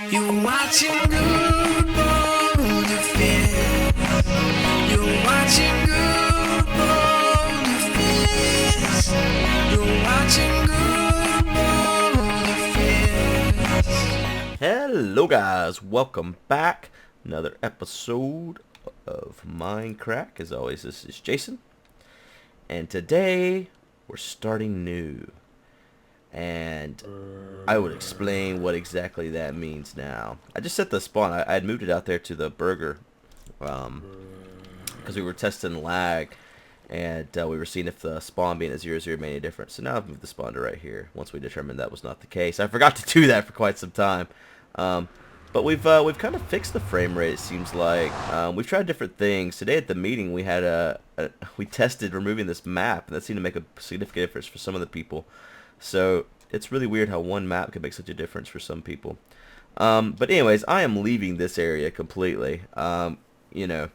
You're watching good ball defense. You're watching good ball defense. You're watching good ball defense. Hello guys, welcome back. Another episode of MindCrack. As always, this is Jason. And today, we're starting new. And I would explain what exactly that means now. I just set the spawn. I had moved it out there to the burger. Because we were testing lag. And we were seeing if the spawn being at 0, made any difference. So now I've moved the spawn to right here. Once we determined that was not the case. I forgot to do that for quite some time. But we've kind of fixed the frame rate, it seems like. We've tried different things. Today at the meeting we had we tested removing this map, and that seemed to make a significant difference for some of the people. So it's really weird how one map can make such a difference for some people. But anyways, I am leaving this area completely. You know.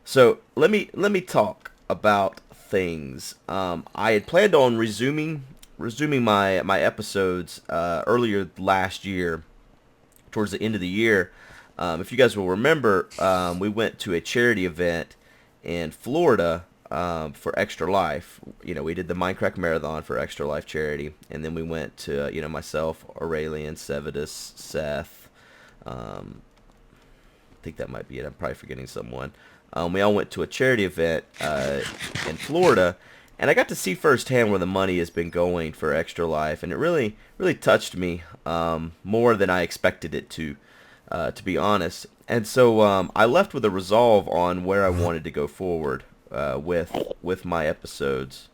So let me talk about things. I had planned on resuming my episodes earlier last year, towards the end of the year. If you guys will remember, we went to a charity event in Florida for Extra Life. You know, we did the MindCrack Marathon for Extra Life charity, and then we went to, you know, myself, Aurelian, Sevidus, Seth, I think that might be it. I'm probably forgetting someone. We all went to a charity event in Florida, and I got to see firsthand where the money has been going for Extra Life, and it really touched me more than I expected it to be honest. And so I left with a resolve on where I wanted to go forward with my episodes.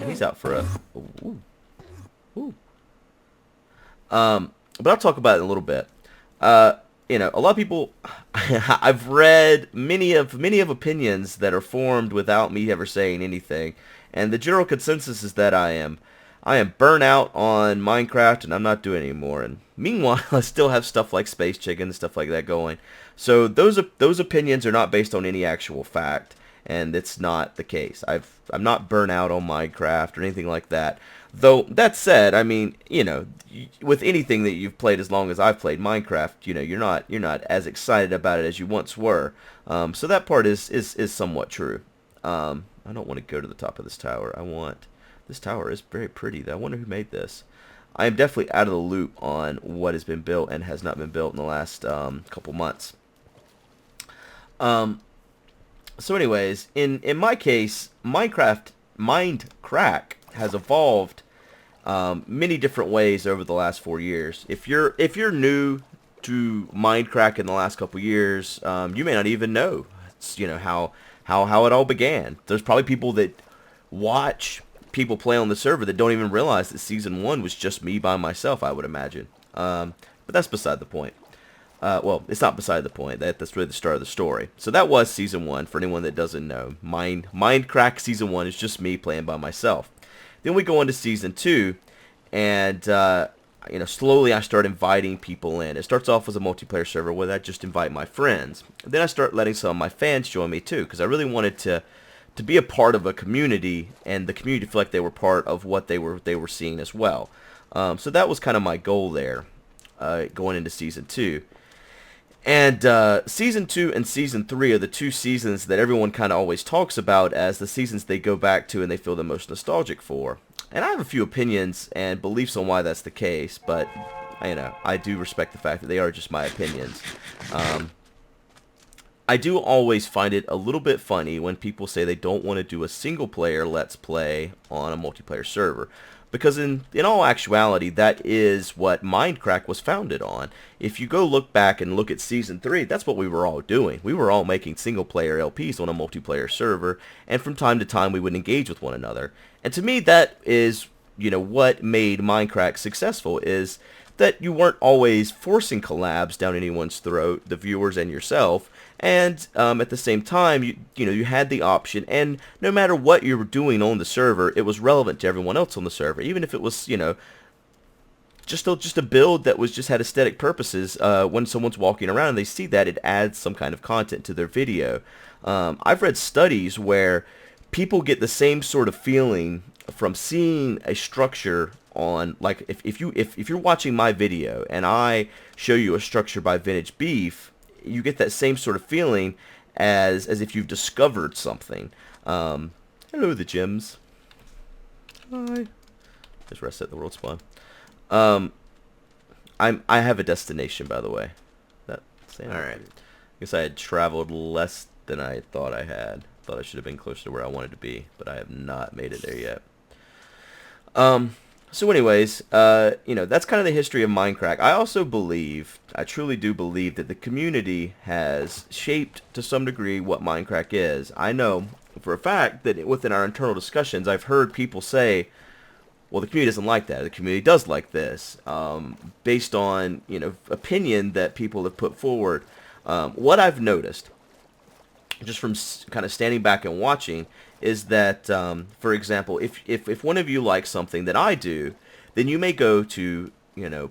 He's out for a ooh. But I'll talk about it in a little bit. You know, a lot of people, I've read many of opinions that are formed without me ever saying anything, and the general consensus is that I am burnt out on Minecraft and I'm not doing it anymore. And meanwhile, I still have stuff like Space Chicken and stuff like that going. So those opinions are not based on any actual fact, and it's not the case. I'm not burnt out on Minecraft or anything like that. Though that said, I mean, you know, with anything that you've played as long as I've played Minecraft, you know, you're not as excited about it as you once were. So that part is somewhat true. I don't want to go to the top of this tower. This tower is very pretty. I wonder who made this. I am definitely out of the loop on what has been built and has not been built in the last couple months. So anyways, in my case, MindCrack has evolved many different ways over the last 4 years. If you're new to MindCrack in the last couple years, you may not even know, you know, how it all began. There's probably people that watch people play on the server that don't even realize that Season 1 was just me by myself, I would imagine. But that's beside the point. Well, it's not beside the point. That's really the start of the story. So that was Season 1, for anyone that doesn't know. MindCrack Season 1 is just me playing by myself. Then we go on to Season 2, and you know, slowly I start inviting people in. It starts off as a multiplayer server where I just invite my friends. Then I start letting some of my fans join me too, because I really wanted to be a part of a community, and the community feel like they were part of what they were seeing as well. So that was kind of my goal there, going into Season 2. And Season 2 and Season 3 are the two seasons that everyone kind of always talks about as the seasons they go back to and they feel the most nostalgic for. And I have a few opinions and beliefs on why that's the case, but you know, I do respect the fact that they are just my opinions. I do always find it a little bit funny when people say they don't want to do a single player Let's Play on a multiplayer server. Because in all actuality, that is what MindCrack was founded on. If you go look back and look at Season 3, that's what we were all doing. We were all making single-player LPs on a multiplayer server, and from time to time we would engage with one another. And to me, that is, you know, what made MindCrack successful, is that you weren't always forcing collabs down anyone's throat, the viewers and yourself, and at the same time, you had the option, and no matter what you were doing on the server, it was relevant to everyone else on the server, even if it was, you know, just a build that was just had aesthetic purposes. When someone's walking around and they see that, it adds some kind of content to their video. I've read studies where people get the same sort of feeling from seeing a structure on, like, if you're watching my video and I show you a structure by Vintage Beef, you get that same sort of feeling as if you've discovered something. Hello, the gems. Hi. Just reset the world spawn. I have a destination, by the way. All right. I guess I had traveled less than I thought I had. Thought I should have been closer to where I wanted to be, but I have not made it there yet. So anyways, that's kind of the history of MindCrack. I truly do believe that the community has shaped to some degree what MindCrack is. I know for a fact that within our internal discussions, I've heard people say, well, the community doesn't like that. The community does like this, based on, opinion that people have put forward. What I've noticed, just from kind of standing back and watching, is that, for example, if one of you likes something that I do, then you may go to,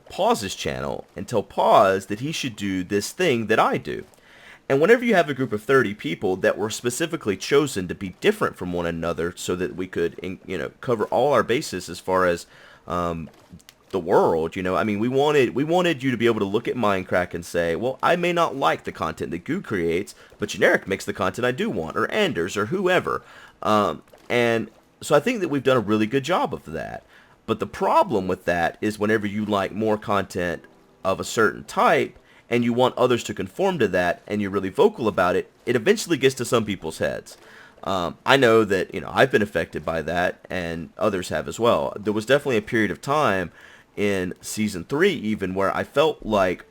Paw's channel and tell Paws that he should do this thing that I do. And whenever you have a group of 30 people that were specifically chosen to be different from one another so that we could, cover all our bases as far as the world, I mean, we wanted you to be able to look at MindCrack and say, well, I may not like the content that Guude creates, but Generic makes the content I do want, or Anders, or whoever. And so I think that we've done a really good job of that. But the problem with that is whenever you like more content of a certain type, and you want others to conform to that, and you're really vocal about it, it eventually gets to some people's heads. I know that, I've been affected by that, and others have as well. There was definitely a period of time in Season 3 even where I felt like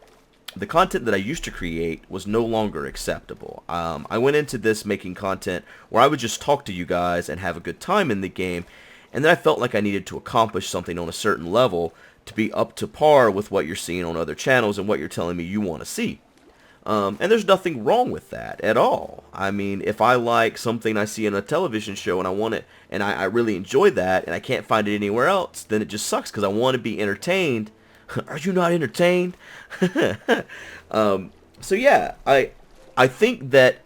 the content that I used to create was no longer acceptable. I went into this making content where I would just talk to you guys and have a good time in the game, and then I felt like I needed to accomplish something on a certain level to be up to par with what you're seeing on other channels and what you're telling me you want to see. And there's nothing wrong with that at all. I mean, if I like something I see in a television show and I want it, and I really enjoy that, and I can't find it anywhere else, then it just sucks because I want to be entertained. Are you not entertained? So yeah, I think that,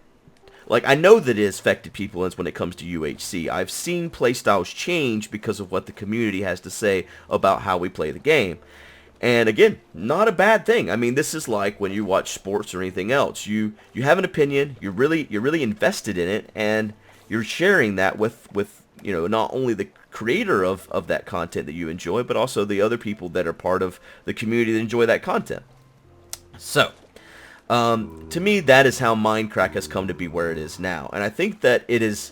like, I know that it has affected people when it comes to UHC. I've seen playstyles change because of what the community has to say about how we play the game. And again, not a bad thing. I mean, this is like when you watch sports or anything else. You have an opinion, you're really invested in it, and you're sharing that with not only the creator of that content that you enjoy, but also the other people that are part of the community that enjoy that content. So, to me, that is how MindCrack has come to be where it is now. And I think that it has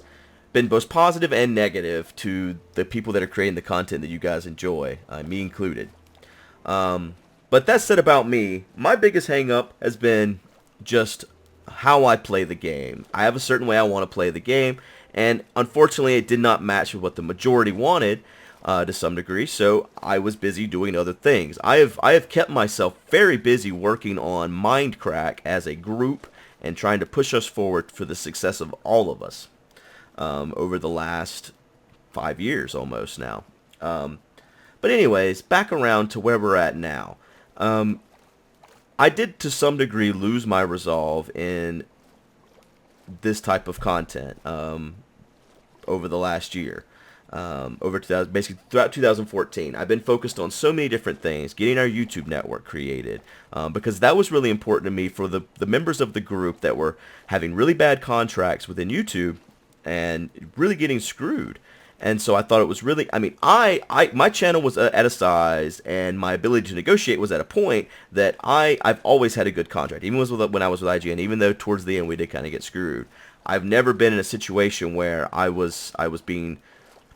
been both positive and negative to the people that are creating the content that you guys enjoy, me included. But that said about me, my biggest hang-up has been just how I play the game. I have a certain way I want to play the game, and unfortunately it did not match with what the majority wanted, to some degree, so I was busy doing other things. I have kept myself very busy working on MindCrack as a group and trying to push us forward for the success of all of us, over the last 5 years almost now. But anyways, back around to where we're at now. I did to some degree lose my resolve in this type of content over the last year. Basically throughout 2014, I've been focused on so many different things, getting our YouTube network created, because that was really important to me for the members of the group that were having really bad contracts within YouTube and really getting screwed. And so I thought it was really, I mean, my channel was at a size, and my ability to negotiate was at a point that I've always had a good contract, even when I was with IGN, even though towards the end we did kind of get screwed. I've never been in a situation where I was being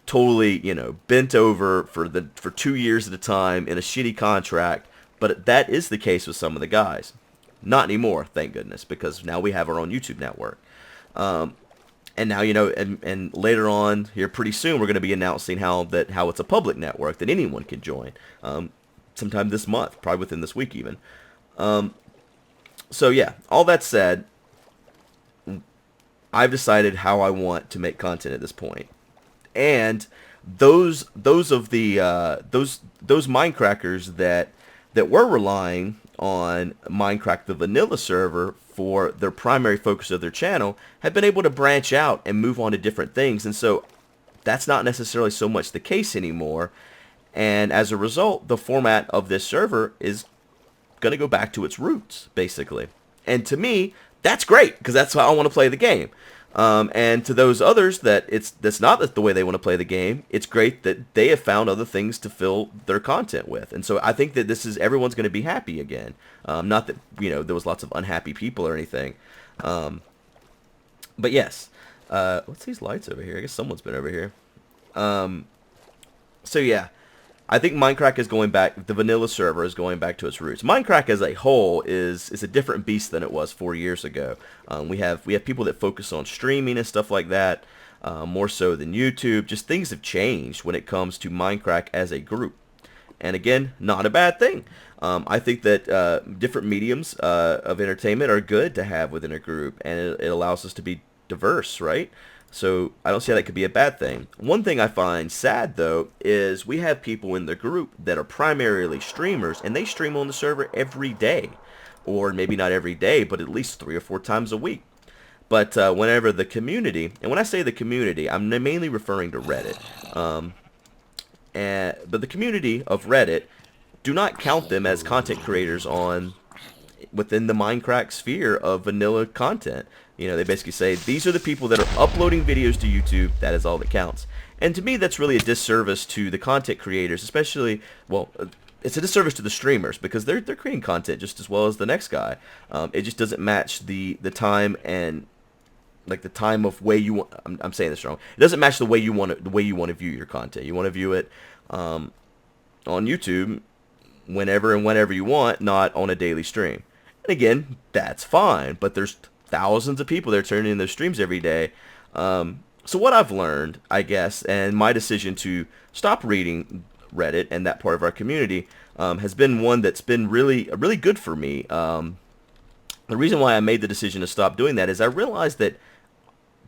totally, bent over for 2 years at a time in a shitty contract, but that is the case with some of the guys. Not anymore, thank goodness, because now we have our own YouTube network. And now, and later on here pretty soon we're going to be announcing how it's a public network that anyone can join. Sometime this month, probably within this week even. So yeah, all that said, I've decided how I want to make content at this point. And those Mindcrackers that were relying on MindCrack the vanilla server for their primary focus of their channel have been able to branch out and move on to different things, and so that's not necessarily so much the case anymore. And as a result, the format of this server is going to go back to its roots, basically. And to me, that's great, because that's how I want to play the game. And to those others that's not the way they want to play the game, it's great that they have found other things to fill their content with. And so I think that everyone's going to be happy again. Not that, there was lots of unhappy people or anything. But yes, what's these lights over here? I guess someone's been over here. So yeah, I think MindCrack is going back, the vanilla server is going back to its roots. MindCrack as a whole is a different beast than it was 4 years ago. We have people that focus on streaming and stuff like that, more so than YouTube. Just things have changed when it comes to MindCrack as a group. And again, not a bad thing. I think that different mediums of entertainment are good to have within a group, and it allows us to be diverse, right? So I don't see how that could be a bad thing. One thing I find sad, though, is we have people in the group that are primarily streamers, and they stream on the server every day. Or maybe not every day, but at least 3 or 4 times a week. But whenever the community, and when I say the community, I'm mainly referring to Reddit. But the community of Reddit, do not count them as content creators within the MindCrack sphere of vanilla content. They basically say, these are the people that are uploading videos to YouTube, that is all that counts. And to me, that's really a disservice to the content creators, especially, well, it's a disservice to the streamers, because they're creating content just as well as the next guy. It just doesn't match the time and, like, the time of way you want, I'm saying this wrong. It doesn't match the way you want to view your content. You want to view it on YouTube whenever you want, not on a daily stream. And again, that's fine, but there's thousands of people that are turning in those streams every day. So what I've learned, I guess, and my decision to stop reading Reddit and that part of our community has been one that's been really good for me. The reason why I made the decision to stop doing that is I realized that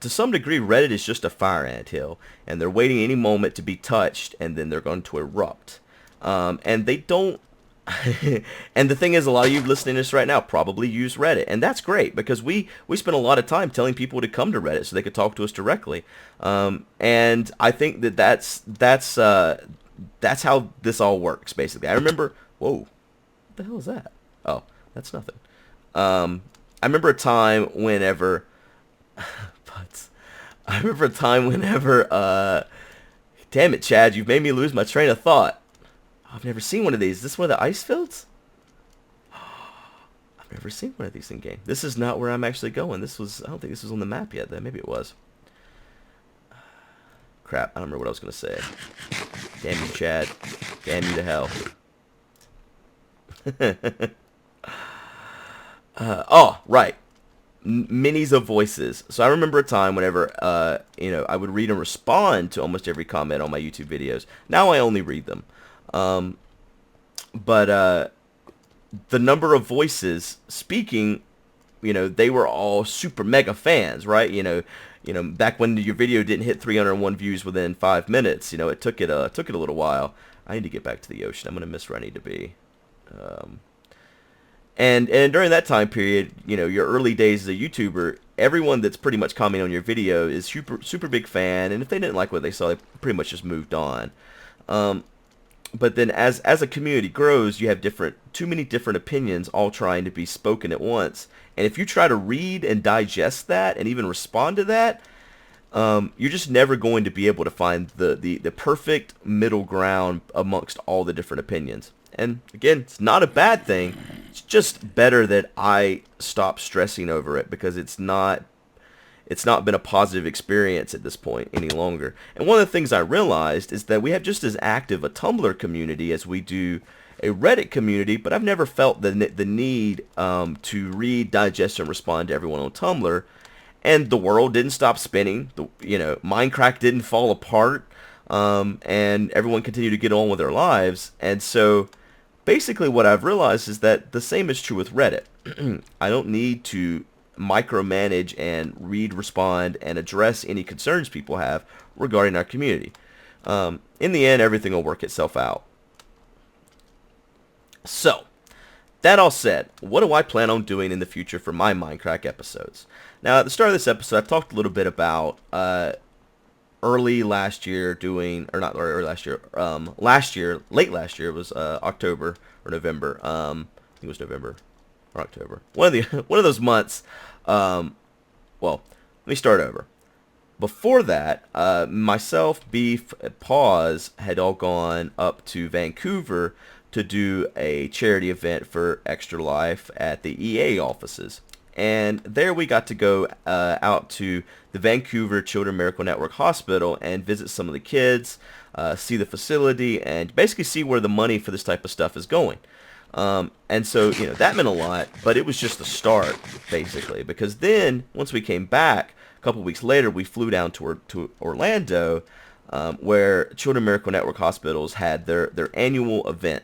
to some degree Reddit is just a fire anthill, and they're waiting any moment to be touched, and then they're going to erupt. And they don't. And the thing is, a lot of you listening to this right now probably use Reddit, and that's great, because we spend a lot of time telling people to come to Reddit so they could talk to us directly. And I think that's how this all works, basically. I remember, whoa, what the hell is that? Oh, that's nothing. I remember a time whenever, damn it, Chad, you've made me lose my train of thought. I've never seen one of these. Is this one of the ice fields? I've never seen one of these in game. This is not where I'm actually going. I don't think this was on the map yet, then. Maybe it was. Crap, I don't remember what I was going to say. Damn you, Chad. Damn you to hell. Oh, right. Minis of voices. So I remember a time whenever, I would read and respond to almost every comment on my YouTube videos. Now I only read them. But the number of voices speaking, they were all super mega fans, right? Back when your video didn't hit 301 views within 5 minutes, it took it a little while. I need to get back to the ocean. I'm gonna miss where I need to be. And during that time period, your early days as a YouTuber, everyone that's pretty much commenting on your video is super big fan, and if they didn't like what they saw, they pretty much just moved on. But then as a community grows, you have too many different opinions all trying to be spoken at once. And if you try to read and digest that and even respond to that, you're just never going to be able to find the perfect middle ground amongst all the different opinions. And again, it's not a bad thing. It's just better that I stop stressing over it, because it's not been a positive experience at this point any longer. And one of the things I realized is that we have just as active a Tumblr community as we do a Reddit community, but I've never felt the need to read, digest, and respond to everyone on Tumblr. And the world didn't stop spinning. MindCrack didn't fall apart, and everyone continued to get on with their lives. And so basically what I've realized is that the same is true with Reddit. I don't need to micromanage and read, respond, and address any concerns people have regarding our community. In the end, everything will work itself out. So, that all said, what do I plan on doing in the future for my MindCrack episodes? Now, at the start of this episode, I talked a little bit about early last year doing, or not early last year, late last year, it was October or November. I think it was November or October. One of the one of those months. Well, let me start over. Before that, myself, Beef, Pause had all gone up to Vancouver to do a charity event for Extra Life at the EA offices. And there we got to go out to the Vancouver Children Miracle Network Hospital and visit some of the kids, see the facility, and basically see where the money for this type of stuff is going. And so, that meant a lot, but it was just the start, basically. Because then, once we came back, a couple weeks later, we flew down to Orlando, where Children Miracle Network Hospitals had their annual event.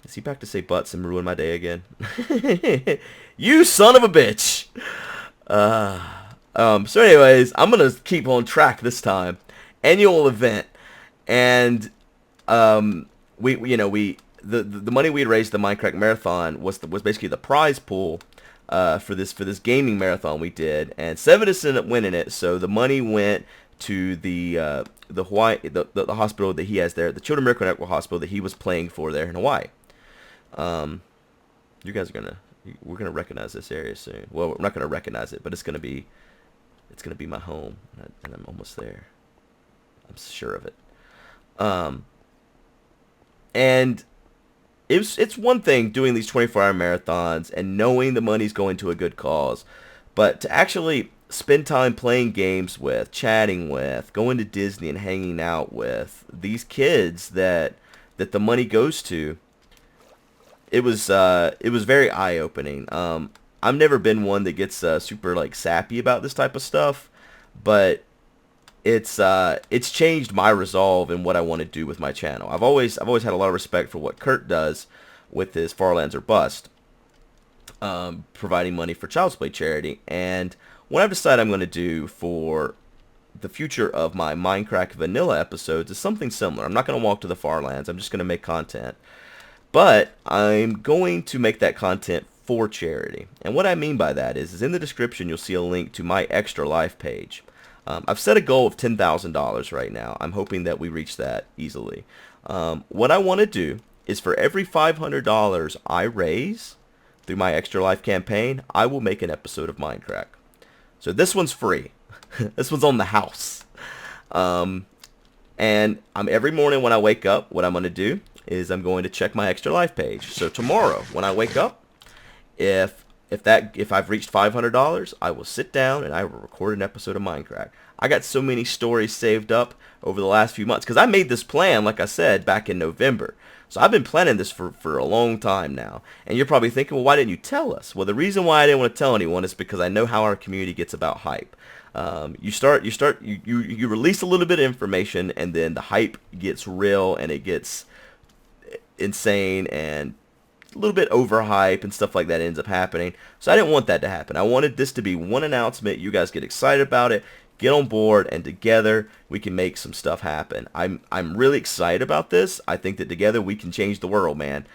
Is he back to say butts and ruin my day again? You son of a bitch! So anyways, I'm gonna keep on track this time. Annual event, and the money we had raised the MindCrack marathon was basically the prize pool for this gaming marathon we did, and 7 of us ended up winning it. So the money went to the Hawaii the hospital that he has there, the Children Miracle Network Hospital that he was playing for there in Hawaii. You guys we're gonna recognize this area soon. Well, we're not gonna recognize it, but it's gonna be my home, and I'm almost there. I'm sure of it. And it's one thing doing these 24-hour marathons and knowing the money's going to a good cause, but to actually spend time playing games with, chatting with, going to Disney and hanging out with these kids that the money goes to, it was very eye-opening. I've never been one that gets super sappy about this type of stuff, but it's changed my resolve in what I want to do with my channel. I've always had a lot of respect for what Kurt does with his Far Lands or Bust, providing money for Child's Play charity, and what I've decided I'm going to do for the future of my MindCrack vanilla episodes is something similar. I'm not going to walk to the Far Lands. I'm just going to make content. But I'm going to make that content for charity. And what I mean by that is in the description you'll see a link to my Extra Life page. I've set a goal of $10,000 right now. I'm hoping that we reach that easily. What I want to do is for every $500 I raise through my Extra Life campaign, I will make an episode of MindCrack. So this one's free. This one's on the house. And every morning when I wake up, what I'm going to do is I'm going to check my Extra Life page. So tomorrow when I wake up, if I've reached $500, I will sit down and I will record an episode of MindCrack. I got so many stories saved up over the last few months because I made this plan, like I said, back in November. So I've been planning this for a long time now. And you're probably thinking, well, why didn't you tell us? Well, the reason why I didn't want to tell anyone is because I know how our community gets about hype. You release a little bit of information, and then the hype gets real and it gets insane and a little bit overhype and stuff like that ends up happening. So I didn't want that to happen. I wanted this to be one announcement. You guys get excited about it, get on board, and together we can make some stuff happen. I'm really excited about this. I think that together we can change the world, man.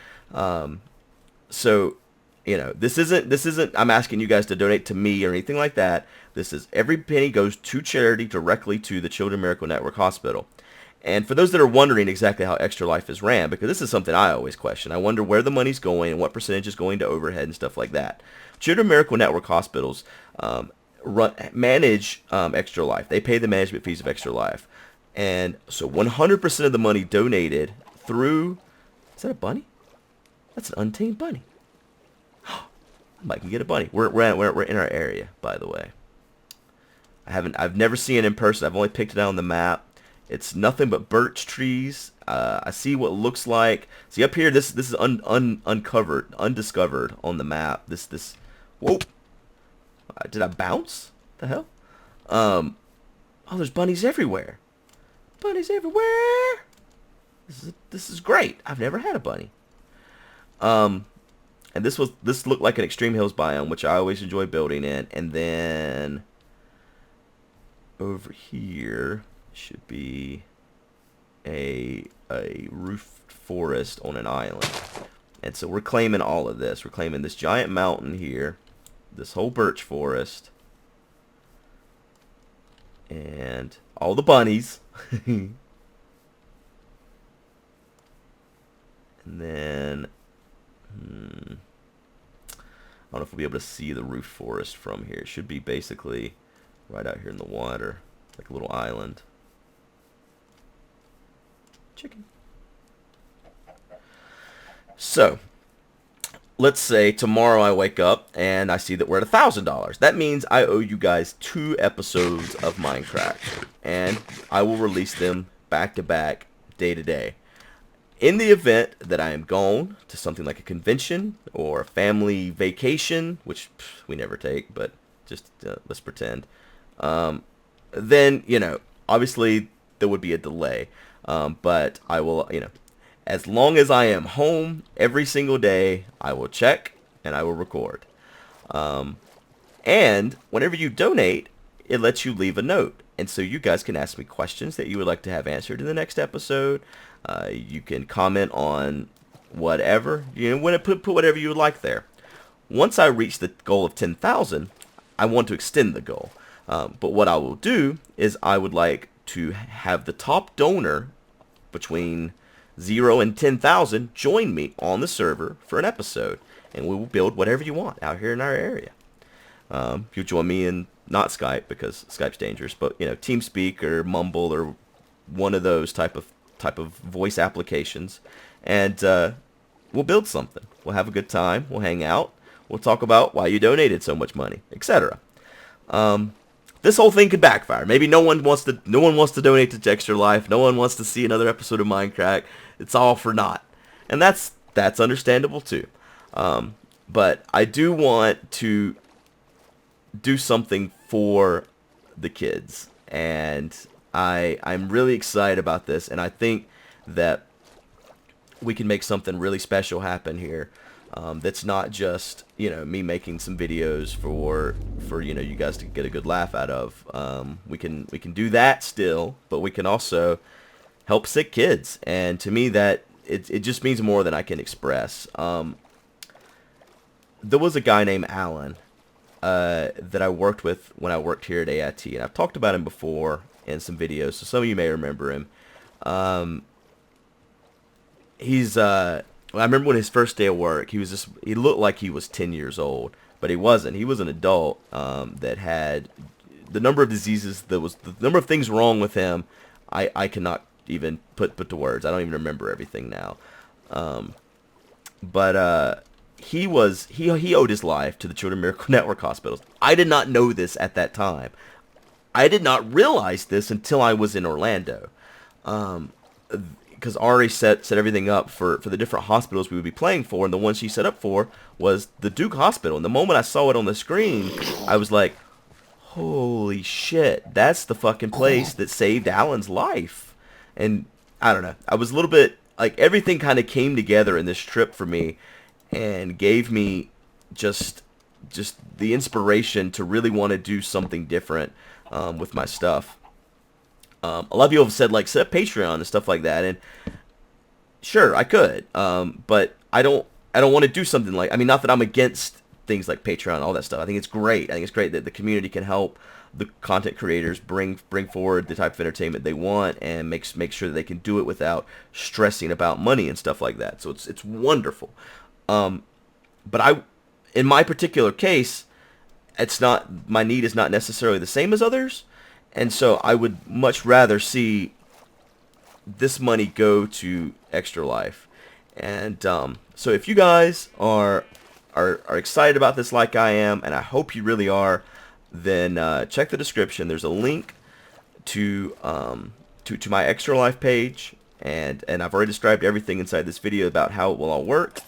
So this isn't I'm asking you guys to donate to me or anything like that. This is every penny goes to charity directly to the Children Miracle Network Hospital. And for those that are wondering exactly how Extra Life is ran, because this is something I always question, I wonder where the money's going and what percentage is going to overhead and stuff like that. Children Miracle Network Hospitals manage Extra Life. They pay the management fees of Extra Life. And so 100% of the money donated through... Is that a bunny? That's an untamed bunny. I might can get a bunny. We're in our area, by the way. I've never seen it in person. I've only picked it out on the map. It's nothing but birch trees. I see what looks like. See up here, this is undiscovered on the map. This. Whoa! Did I bounce? The hell? Oh, there's bunnies everywhere. Bunnies everywhere. This is great. I've never had a bunny. And this looked like an extreme hills biome, which I always enjoy building in. And then over here should be a roofed forest on an island. And so we're claiming all of this. We're claiming this giant mountain here, this whole birch forest, and all the bunnies. And then I don't know if we'll be able to see the roof forest from here. It should be basically right out here in the water, like a little island. Chicken. So, let's say tomorrow I wake up and I see that we're at $1,000. That means I owe you guys 2 episodes of MindCrack, and I will release them back to back, day to day. In the event that I am gone to something like a convention or a family vacation, which we never take, but just let's pretend, then, you know, obviously there would be a delay. But I will, you know, as long as I am home every single day, I will check and I will record. And whenever you donate, it lets you leave a note. And so you guys can ask me questions that you would like to have answered in the next episode. You can comment on whatever, you know, put whatever you would like there. Once I reach the goal of 10,000, I want to extend the goal. But what I will do is I would like to have the top donor between 0 and 10,000 join me on the server for an episode, and we will build whatever you want out here in our area. You join me in not Skype, because Skype's dangerous, but you know, TeamSpeak or Mumble or one of those type of voice applications, and we'll build something. We'll have a good time. We'll hang out. We'll talk about why you donated so much money, etc. This whole thing could backfire. Maybe no one wants to donate to Extra Life. No one wants to see another episode of MindCrack. It's all for naught, and that's understandable too. But I do want to do something for the kids, and I'm really excited about this, and I think that we can make something really special happen here. That's not just, you know, me making some videos for you know, you guys to get a good laugh out of. We can do that still, but we can also help sick kids, and to me that it just means more than I can express. There was a guy named Alan that I worked with when I worked here at AIT, and I've talked about him before in some videos, so some of you may remember him. I remember when his first day of work, he looked like he was 10 years old, but he wasn't. He was an adult that had the number of diseases, the number of things wrong with him, I cannot even put to words. I don't even remember everything now. But he owed his life to the Children's Miracle Network hospitals. I did not know this at that time. I did not realize this until I was in Orlando. Because Ari set everything up for the different hospitals we would be playing for, and the one she set up for was the Duke Hospital. And the moment I saw it on the screen, I was like, holy shit, that's the fucking place that saved Alan's life. And I don't know, I was a little bit, like, everything kind of came together in this trip for me and gave me just the inspiration to really want to do something different with my stuff. A lot of people have said, like, set up Patreon and stuff like that, and sure, I could, but I don't want to do something like, I mean, not that I'm against things like Patreon and all that stuff. I think it's great. I think it's great that the community can help the content creators bring forward the type of entertainment they want, and make sure that they can do it without stressing about money and stuff like that. So it's wonderful. But in my particular case, my need is not necessarily the same as others. And so I would much rather see this money go to Extra Life. And so if you guys are excited about this like I am, and I hope you really are, then check the description. There's a link to my Extra Life page, and I've already described everything inside this video about how it will all work.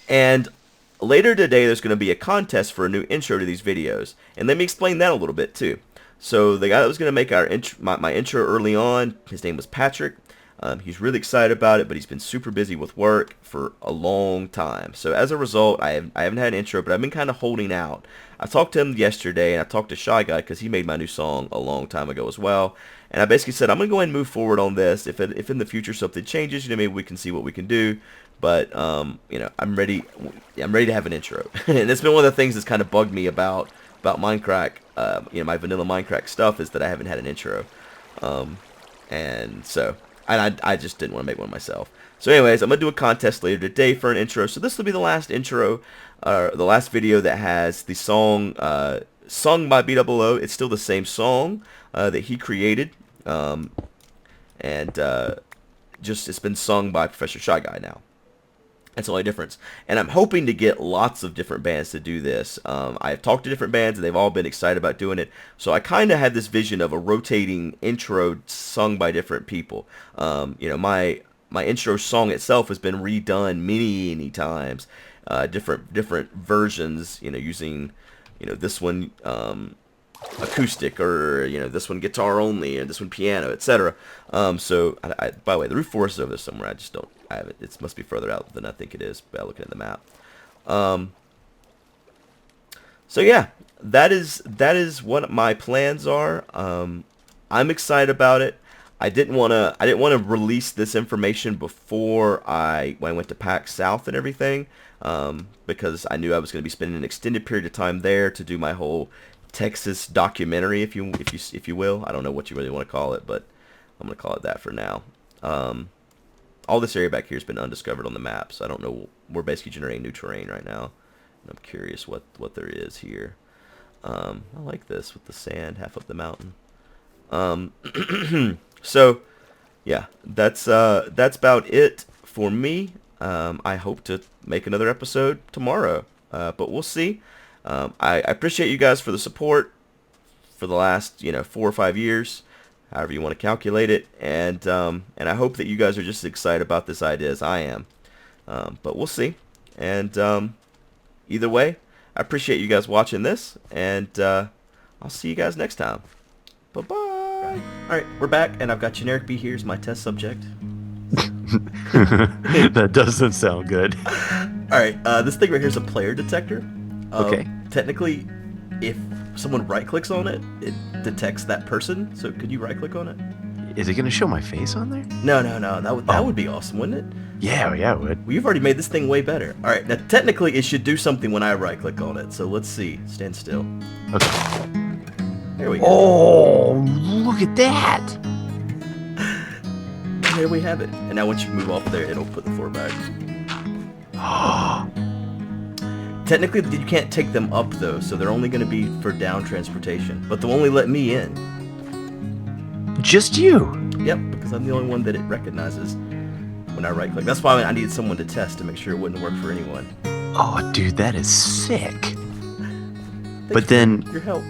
And later today, there's going to be a contest for a new intro to these videos, and let me explain that a little bit too. So the guy that was going to make my intro early on, his name was Patrick. He's really excited about it, but he's been super busy with work for a long time. So as a result, I haven't had an intro, but I've been kind of holding out. I talked to him yesterday, and I talked to Shy Guy because he made my new song a long time ago as well. And I basically said, I'm going to go ahead and move forward on this. If in the future something changes, maybe we can see what we can do. But, I'm ready to have an intro. And it's been one of the things that's kind of bugged me about MindCrack, my vanilla MindCrack stuff, is that I haven't had an intro. And so I just didn't want to make one myself. So anyways, I'm going to do a contest later today for an intro. So this will be the last intro, the last video that has the song sung by B00. It's still the same song that he created. Just it's been sung by Professor Shy Guy now. That's the only difference. And I'm hoping to get lots of different bands to do this. I've talked to different bands, and they've all been excited about doing it. So I kind of had this vision of a rotating intro sung by different people. My intro song itself has been redone many times. Different versions, using, this one acoustic, or this one guitar only, or this one piano, etc. So by the way, the Route Forest is over there somewhere. I just don't. I have it. It must be further out than I think it is by looking at the map. So yeah, that is what my plans are. I'm excited about it. I didn't want to release this information before when I went to PAX South and everything, because I knew I was going to be spending an extended period of time there to do my whole Texas documentary, if you will. I don't know what you really want to call it, but I'm going to call it that for now. All this area back here has been undiscovered on the map, so I don't know. We're basically generating new terrain right now. And I'm curious what there is here. I like this with the sand half up the mountain. So yeah, that's about it for me. I hope to make another episode tomorrow, but we'll see. I appreciate you guys for the support for the last 4 or 5 years, however you want to calculate it, and I hope that you guys are just as excited about this idea as I am. But we'll see. And either way, I appreciate you guys watching this, and I'll see you guys next time. Bye-bye. Alright, we're back, and I've got Generic B here as my test subject. That doesn't sound good. Alright, this thing right here is a player detector. Okay. Technically, if someone right-clicks on it, it detects that person. So could you right-click on it? Is it going to show my face on there? No. That would be awesome, wouldn't it? Yeah, it would. Well, you've already made this thing way better. All right, now technically it should do something when I right-click on it. So let's see. Stand still. Okay. There we go. Oh, look at that. There we have it. And now once you move off there, it'll put the floor back. Technically, you can't take them up, though, so they're only going to be for down transportation. But they'll only let me in. Just you? Yep, because I'm the only one that it recognizes when I right-click. That's why I needed someone to test to make sure it wouldn't work for anyone. Oh, dude, that is sick. Thanks then for your help.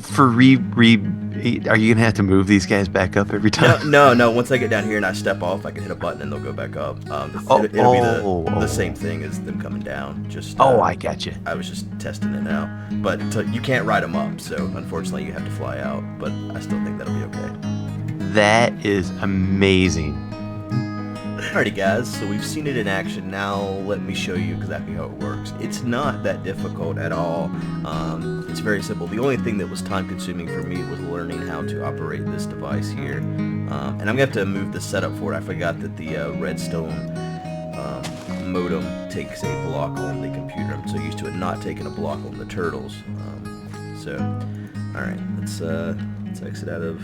For are you going to have to move these guys back up every time? No. Once I get down here and I step off, I can hit a button and they'll go back up. It'll be the same thing as them coming down. Just I gotcha. I was just testing it now. But you can't ride them up, so unfortunately you have to fly out. But I still think that'll be okay. That is amazing. Alrighty guys, so we've seen it in action. Now let me show you exactly how it works. It's not that difficult at all. It's very simple. The only thing that was time consuming for me was learning how to operate this device here. And I'm going to have to move the setup for it. I forgot that the Redstone modem takes a block on the computer. I'm so used to it not taking a block on the turtles. Alright, let's exit out of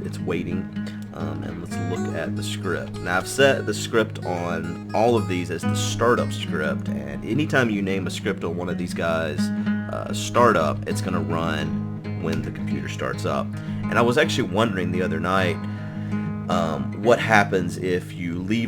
its waiting. And let's look at the script. Now I've set the script on all of these as the startup script, and anytime you name a script on one of these guys startup, it's going to run when the computer starts up. And I was actually wondering the other night what happens if you leave